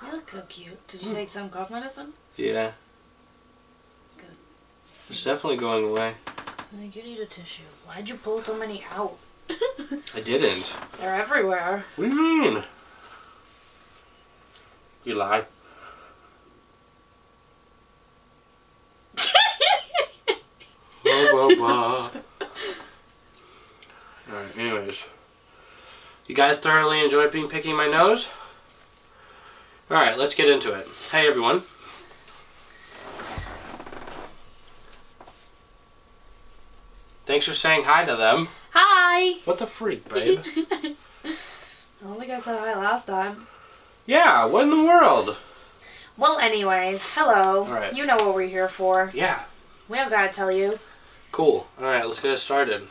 You look so cute. Did you take some cough medicine? Yeah. Good. It's definitely going away. I think you need a tissue. Why'd you pull so many out? I didn't. They're everywhere. What do you mean? You lie. Blah, blah, blah. Alright, anyways. You guys thoroughly enjoyed picking my nose? Alright, let's get into it. Hey everyone. Thanks for saying hi to them. Hi! What the freak, babe? I don't think I said hi last time. Yeah, what in the world? Well, anyway, hello. Alright. You know what we're here for. Yeah. We don't gotta tell you. Cool. Alright, let's get it started.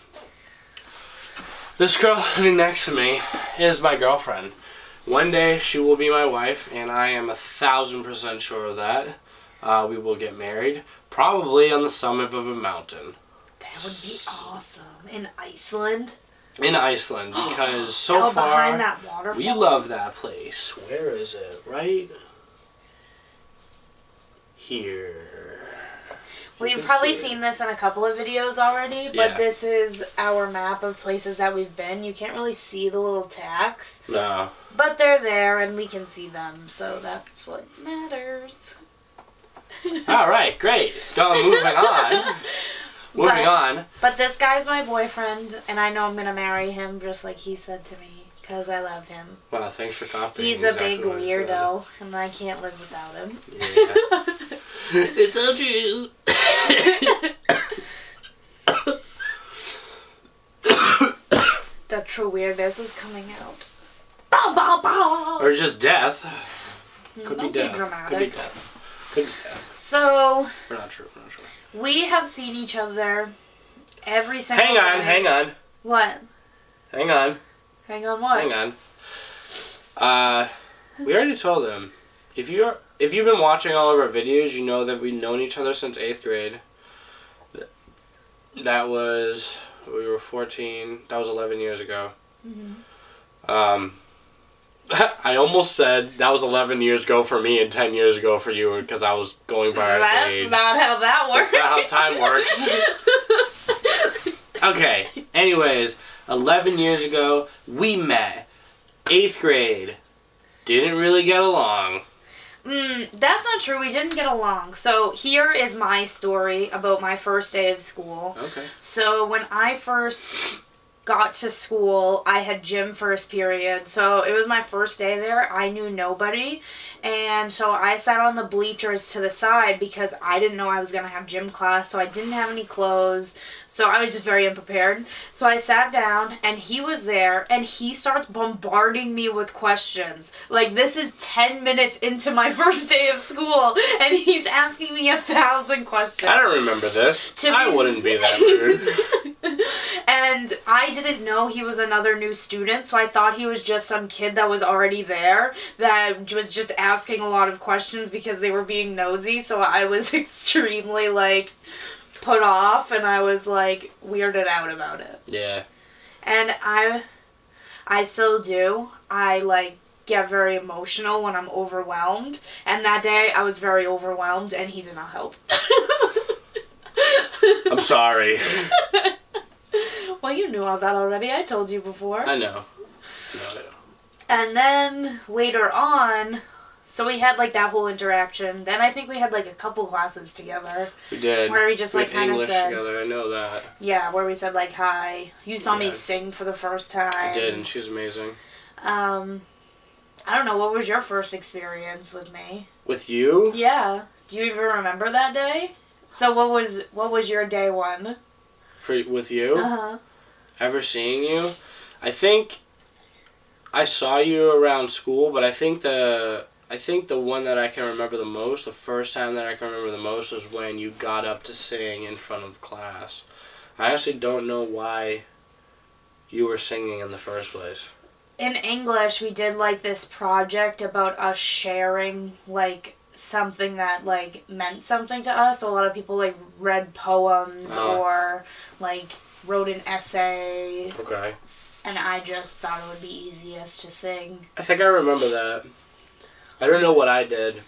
This girl sitting next to me is my girlfriend. One day she will be my wife, and I am 1,000% sure of that. We will get married, probably on the summit of a mountain. That would be awesome. In Iceland? In Iceland, because so Out far behind that waterfall. we love that place. Where is it? Right here. Well, You you've can probably see it. seen this in a couple of videos already, but Yeah. this is our map of places that we've been. You can't really see the little tacks, No. but they're there and we can see them, so that's what matters. All right, great. So moving on. Moving on. But this guy's my boyfriend, and I know I'm going to marry him just like he said to me, because I love him. Wow, thanks for copying. He's a exactly big what I said. weirdo, and I can't live without him. Yeah. It's so true. The true weirdness is coming out. Bow, bow, bow. Or just death. Could Don't be death. dramatic. Could be death. Could be death. So, We're not sure. We're not sure. we have seen each other every single Hang on, day. hang on. What? Hang on. Hang on what? Hang on. We already told them. If you've been watching all of our videos, you know that we've known each other since 8th grade. That was, we were 14. That was 11 years ago. Mm-hmm. I almost said that was 11 years ago for me and 10 years ago for you because I was going by our That's age. not how that works. That's not how time works. Okay, anyways, 11 years ago, we met. 8th grade. Didn't really get along. That's not true. We didn't get along. So here is my story about my first day of school. Okay. So when I first got to school, I had gym first period. So it was my first day there. I knew nobody. And so I sat on the bleachers to the side because I didn't know I was going to have gym class. So I didn't have any clothes. So I was just very unprepared. So I sat down and he was there and he starts bombarding me with questions. Like, this is 10 minutes into my first day of school and he's asking me 1,000 questions. I don't remember this. I wouldn't be that rude. And I didn't know he was another new student, so I thought he was just some kid that was already there that was just asking a lot of questions because they were being nosy. So I was extremely, like, put off, and I was, like, weirded out about it. Yeah. And I still do. I, like, get very emotional when I'm overwhelmed. And that day, I was very overwhelmed, and he did not help. I'm sorry. Well, you knew all that already. I told you before. I know. No. And then later on, so we had like that whole interaction. Then I think we had like a couple classes together. We did. Where we just We like had kind of English said, together. I know that. yeah, where we said like hi. You saw me Yeah. sing for the first time. I did, and she's amazing. I don't know. What was your first experience with me? With you? Yeah. Do you even remember that day? So what was your day one? With you? Uh-huh. Ever seeing you? I think I saw you around school, but I think the one that I can remember the most, the first time that I can remember the most, was when you got up to sing in front of class. I actually don't know why you were singing in the first place. In English, we did like this project about us sharing like something that like meant something to us. So a lot of people like read poems or like wrote an essay. Okay. And I just thought it would be easiest to sing. I think I remember that. I don't know what I did.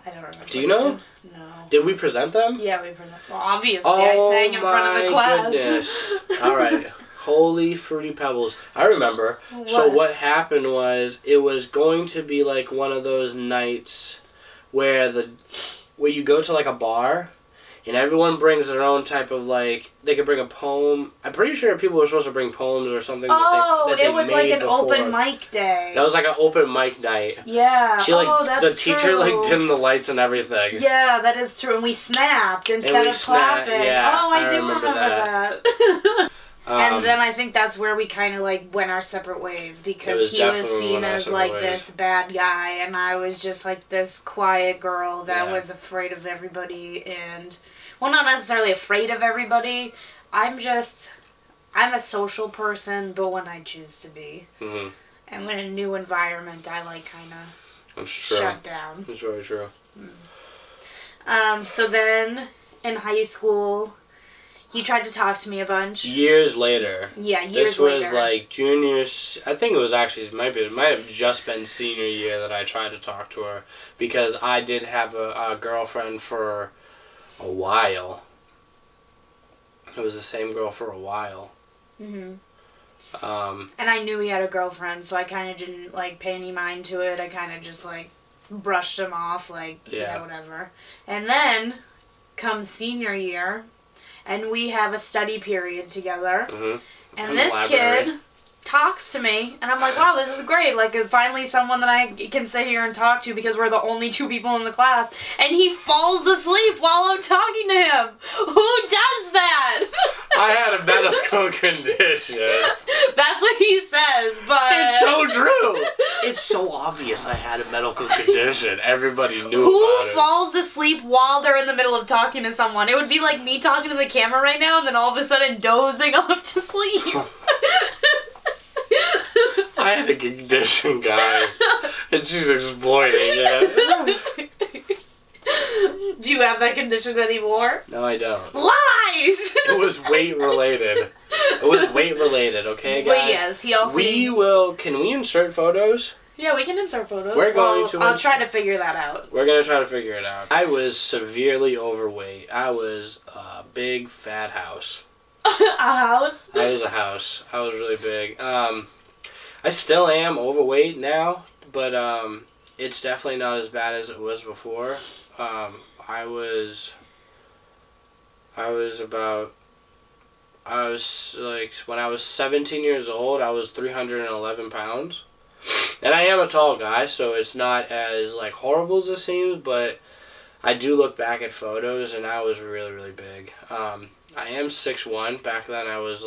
I don't remember. Do you know? No. Did we present them? Yeah, we present. Well, obviously, I sang in front of the class. Goodness. All right. Holy Fruity Pebbles. I remember. What? So what happened was it was going to be like one of those nights where you go to like a bar and everyone brings their own type of like, they could bring a poem. I'm pretty sure people were supposed to bring poems or something. Oh, that it was like an open mic day. That was like an open mic night. Yeah. The teacher like dimmed the lights and everything. Yeah, that is true. And we snapped instead of clapping. Yeah, I do remember that. And then I think that's where we kind of like went our separate ways because he was seen as like this bad guy and I was just like this quiet girl that was afraid of everybody and, well, not necessarily afraid of everybody. I'm a social person, but when I choose to be. Mm-hmm. And when a new environment, I like kind of shut down. That's very true. So then in high school, he tried to talk to me a bunch. Years later. Yeah, years later. This was like juniors. I think it was actually, it might have just been senior year that I tried to talk to her because I did have a girlfriend for a while. It was the same girl for a while. Mhm. And I knew he had a girlfriend, so I kind of didn't like pay any mind to it. I kind of just like brushed him off, like yeah, whatever. And then comes senior year. And we have a study period together. Mm-hmm. And this kid talks to me. And I'm like, wow, this is great. Like, finally someone that I can sit here and talk to because we're the only two people in the class. And he falls asleep while I'm talking to him. Who does that? I had a medical condition. That's what he says, but... It's so true. It's so obvious I had a medical condition. Everybody knew about it. Who falls asleep while they're in the middle of talking to someone? It would be like me talking to the camera right now and then all of a sudden dozing off to sleep. I had a condition, guys. And she's exploiting it. Do you have that condition anymore? No, I don't. Lies! It was weight related. It was weight related, okay, guys? But yes, he also... Can we insert photos? Yeah, we can insert photos. I'll try to figure that out. We're going to try to figure it out. I was severely overweight. I was a big fat house. A house? I was a house. I was really big. I still am overweight now, but it's definitely not as bad as it was before. I was like, when I was 17 years old, I was 311 pounds. And I am a tall guy, so it's not as, like, horrible as it seems, but I do look back at photos, and I was really, really big. I am 6'1". Back then, I was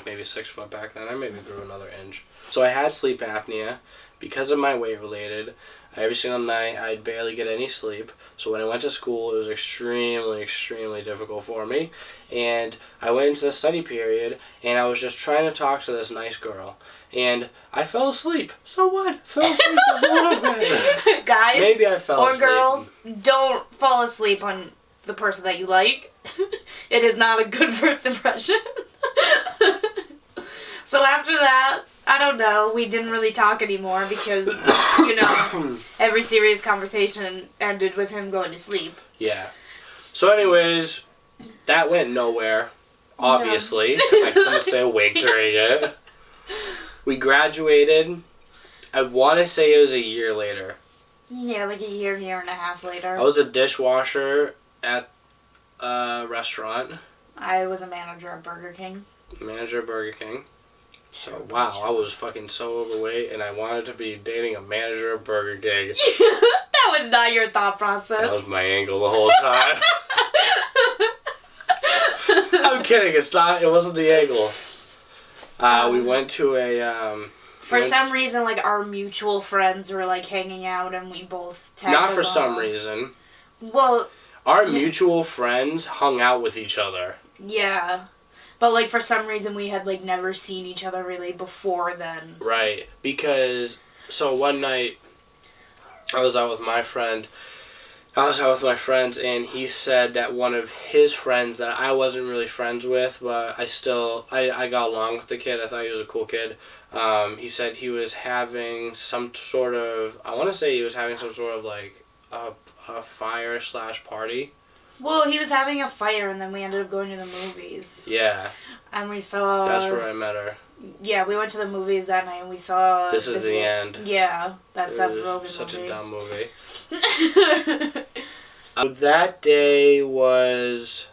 maybe 6 foot back then. I maybe grew another inch. So I had sleep apnea because of my weight related. Every single night, I'd barely get any sleep. So when I went to school, it was extremely, extremely difficult for me. And I went into the study period, and I was just trying to talk to this nice girl. And I fell asleep. So what? Fell asleep just a little bit. Guys, maybe I fell asleep. Or girls, don't fall asleep on the person that you like. It is not a good first impression. So after that, I don't know, we didn't really talk anymore because, every serious conversation ended with him going to sleep. Yeah. So anyways, that went nowhere, obviously. I couldn't stay awake during it. We graduated, I want to say it was a year later. Yeah, like a year and a half later. I was a dishwasher at a restaurant. I was a manager at Burger King. So, wow, I was fucking so overweight, and I wanted to be dating a manager at Burger King. That was not your thought process. That was my angle the whole time. I'm kidding, it wasn't the angle. We went to a, For some reason, like, our mutual friends were, like, hanging out, and we both tagged Not for along. some reason. Well... Our mutual friends hung out with each other. Yeah. But, like, for some reason, we had, like, never seen each other really before then. Right. Because, so one night, I was out with my friends, and he said that one of his friends that I wasn't really friends with, but I got along with the kid. I thought he was a cool kid. He said he was having some sort of, I want to say he was having some sort of like a fire/party. Well, he was having a fire, and then we ended up going to the movies. Yeah. And we saw... That's where I met her. Yeah, we went to the movies that night, and we saw... This is the end. Yeah, that Seth Rogen movie. Such a dumb movie. That day was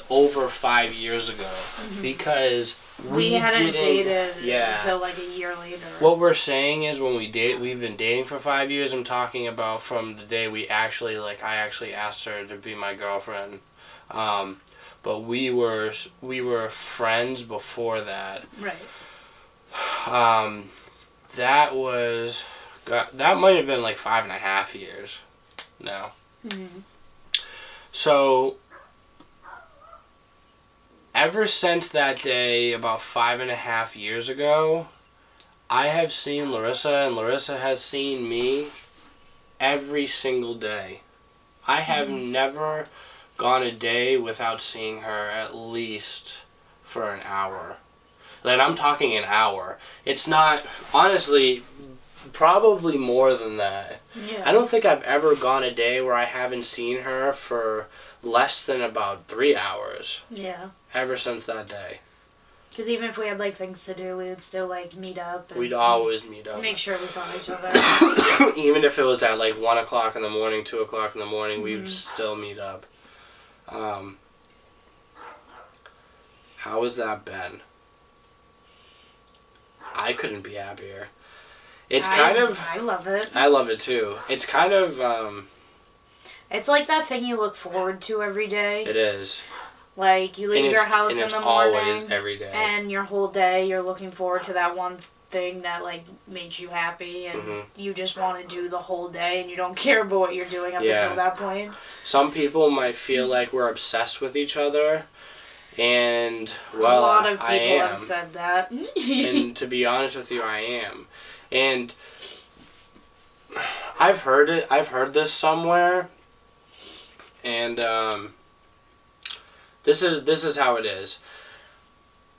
over 5 years ago, because we hadn't dated yeah. until like a year later. What we're saying is we've been dating for 5 years. I'm talking about from the day I actually asked her to be my girlfriend. But we were friends before that. Right. That might have been like 5.5 years now. Mm-hmm. So, ever since that day, about 5.5 years ago, I have seen Larissa, and Larissa has seen me every single day. I have never gone a day without seeing her at least for an hour. Like, I'm talking an hour. It's not, honestly, probably more than that. Yeah. I don't think I've ever gone a day where I haven't seen her for less than about 3 hours. Yeah. Ever since that day. Because even if we had like things to do, we would still like meet up. And we'd always meet up. Make sure we saw each other. Even if it was at like 1 o'clock in the morning, 2 o'clock in the morning, we would still meet up. How has that been? I couldn't be happier. It's kind of... I love it. I love it too. It's kind of... It's like that thing you look forward to every day. It is. Like, you leave your house in the morning. Always, every day. And your whole day, you're looking forward to that one thing that, like, makes you happy. And you just want to do the whole day. And you don't care about what you're doing up until that point. Some people might feel like we're obsessed with each other. And, well, a lot of people have said that. And to be honest with you, I am. And I've heard this somewhere. And this is how it is.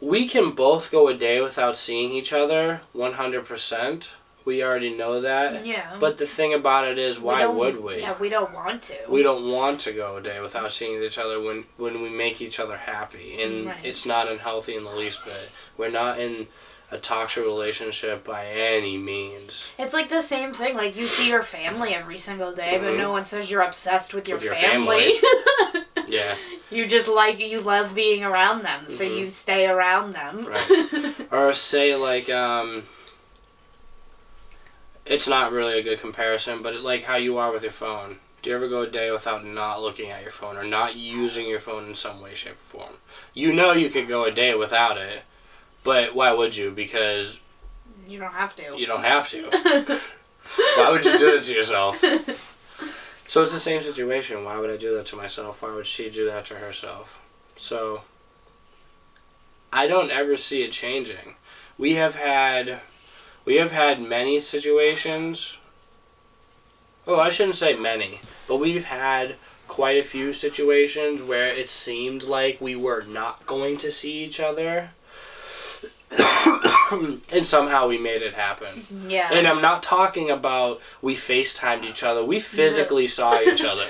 We can both go a day without seeing each other 100%. We already know that. Yeah. But the thing about it is, why would we? Yeah, we don't want to. We don't want to go a day without seeing each other when we make each other happy. And it's not unhealthy in the least bit. We're not in a toxic relationship by any means. It's like the same thing. Like, you see your family every single day, but no one says you're obsessed with your family. Yeah. You just you love being around them, so you stay around them. Right. Or say, like, it's not really a good comparison, but like how you are with your phone. Do you ever go a day without not looking at your phone or not using your phone in some way, shape, or form? You know you could go a day without it, but why would you? Because... You don't have to. You don't have to. Why would you do that to yourself? So it's the same situation. Why would I do that to myself? Why would she do that to herself? So, I don't ever see it changing. We have had many situations. Oh, I shouldn't say many, but we've had quite a few situations where it seemed like we were not going to see each other. And somehow we made it happen. Yeah. And I'm not talking about we FaceTimed each other. We physically saw each other.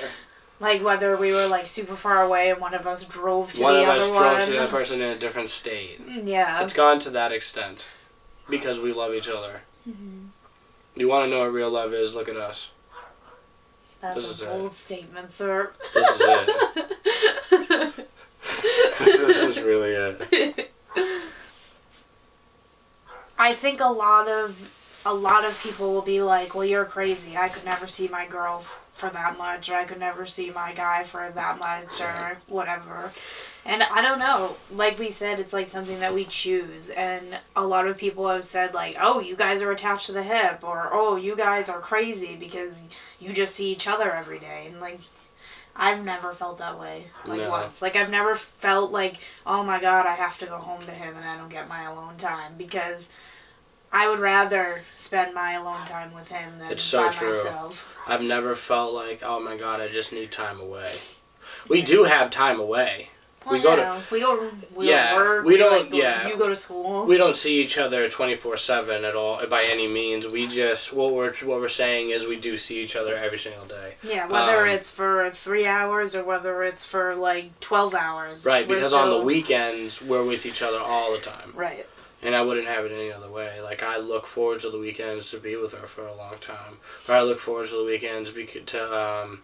Like whether we were like super far away and one of us drove to one the of other us one. drove to the other person in a different state. Yeah. It's gone to that extent. Because we love each other. You want to know what real love is? Look at us. That's a bold statement, sir. This is it. This is really it. I think a lot of people will be like, well, you're crazy. I could never see my girl for that much, or I could never see my guy for that much, or whatever. And I don't know. Like we said, it's like something that we choose. And a lot of people have said like, oh, you guys are attached to the hip, or oh, you guys are crazy because you just see each other every day. And like, I've never felt that way, once. Like, I've never felt like, oh my God, I have to go home to him and I don't get my alone time, because I would rather spend my alone time with him than by myself. I've never felt like, oh my God, I just need time away. We do have time away. Well, we go to we go to Yeah, work. we don't- like, yeah. You go to school. we don't see each other 24/7 at all by any means. We just what we're saying is we do see each other every single day. Yeah, whether it's for 3 hours or whether it's for like 12 hours. Right, we're because on the weekends we're with each other all the time. Right. And I wouldn't have it any other way. Like, I look forward to the weekends to be with her for a long time. Or I look forward to the weekends to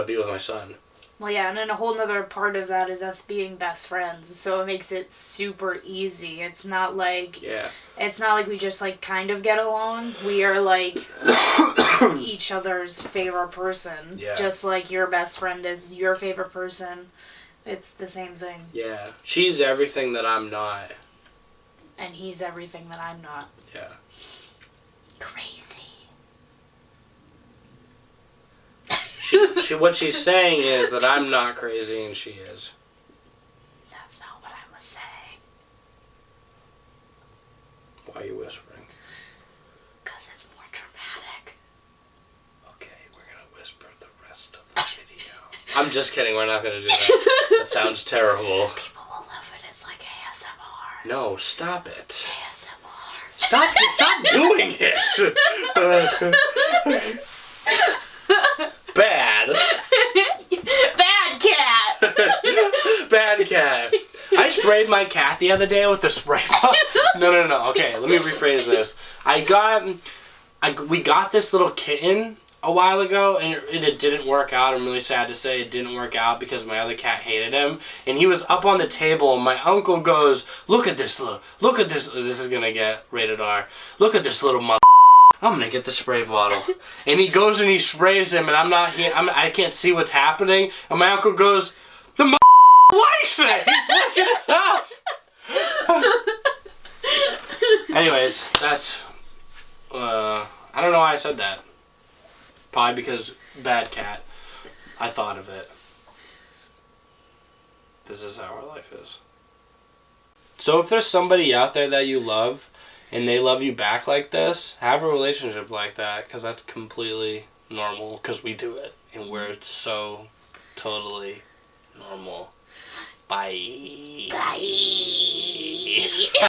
be with my son. Well, yeah, and then a whole nother part of that is us being best friends, so it makes it super easy. It's not like we just like kind of get along. We are like each other's favorite person. Yeah. Just like your best friend is your favorite person. It's the same thing. Yeah. She's everything that I'm not. And he's everything that I'm not. Yeah. Crazy. What she's saying is that I'm not crazy and she is. That's not what I was saying. Why are you whispering? Because it's more dramatic. Okay, we're going to whisper the rest of the video. I'm just kidding. We're not going to do that. That sounds terrible. People will love it. It's like ASMR. No, stop it. ASMR. Stop doing it. Bad. Bad cat. Bad cat. I sprayed my cat the other day with the spray bottle. No. Okay, let me rephrase this. We got this little kitten a while ago, and it didn't work out. I'm really sad to say it didn't work out because my other cat hated him, and he was up on the table, and my uncle goes, look at this, this is gonna get rated R, look at this little mother, I'm gonna get the spray bottle. And he goes and he sprays him, and I can't see what's happening, and my uncle goes, the likes it! He's looking it up! Anyways, that's, I don't know why I said that. Probably because bad cat. I thought of it. This is how our life is. So if there's somebody out there that you love, and they love you back like this, have a relationship like that, because that's completely normal, because we do it, and we're so totally normal. Bye. Bye.